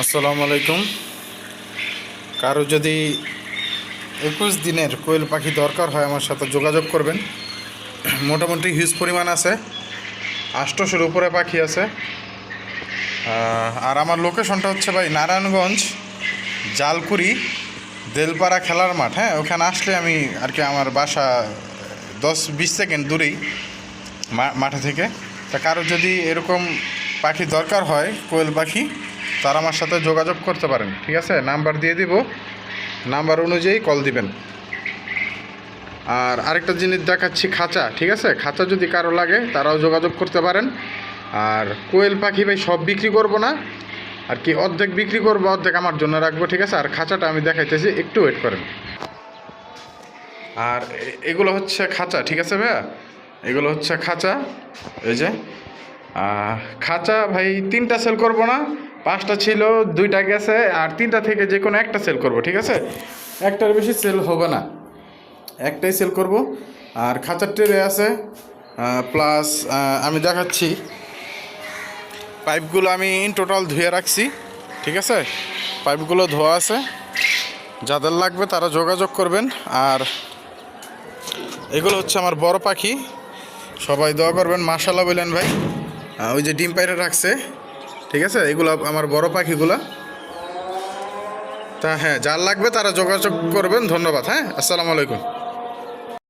আসসালামু আলাইকুম। কারো যদি 21 দিনের কোয়েল পাখি দরকার হয় আমার সাথে যোগাযোগ করবেন। মোটামুটি হিউজ পরিমাণ আছে, 800-এর উপরে পাখি আছে। আর আমার লোকেশনটা হচ্ছে ভাই নারায়ণগঞ্জ জালকুড়ি দেলপাড়া খেলার মাঠ। হ্যাঁ, ওখানে আসলে আমি আর কি আমার বাসা 10-20 সেকেন্ড দূরেই মাঠে থেকে। তা কারো যদি এরকম পাখি দরকার হয় কোয়েল পাখি, তারা আমার সাথে যোগাযোগ করতে পারেন। ঠিক আছে, নাম্বার দিয়ে দিব, নাম্বার অনুযায়ী কল দিবেন। আর আরেকটা জিনিস দেখাচ্ছি, খাঁচা। ঠিক আছে, খাঁচা যদি কারো লাগে তারাও যোগাযোগ করতে পারেন। আর কোয়েল পাখি ভাই সব বিক্রি করব না, আর কি অর্ধেক বিক্রি করবো, অর্ধেক আমার জন্য রাখবো। ঠিক আছে, আর খাঁচাটা আমি দেখাইতেছি, একটু ওয়েট করেন। আর এগুলো হচ্ছে খাঁচা। ঠিক আছে ভাইয়া, এগুলো হচ্ছে খাঁচা। এই যে খাঁচা ভাই 3টা সেল করব না, 5টা ছিল, 2টা গেছে, আর 3টা থেকে যে কোনো একটা সেল করব। ঠিক আছে, একটার বেশি সেল হবে না, একটাই সেল করব। আর খাঁচার ট্রে আছে, প্লাস আমি দেখাচ্ছি পাইপগুলো আমি ইন টোটাল ধুয়ে রাখছি। ঠিক আছে, পাইপগুলো ধোয়া আছে, যাদের লাগবে তারা যোগাযোগ করবেন। আর এগুলো হচ্ছে আমার বড় পাখি, সবাই দোয়া করবেন, মাশাআল্লাহ বললেন ভাই। ওই যে ডিম পাইরে রাখছে। ঠিক আছে, এগুলো আমার বড় পাখিগুলো। তা হ্যাঁ, যার লাগবে তারা যোগাযোগ করবেন। ধন্যবাদ। হ্যাঁ, আসসালামু আলাইকুম।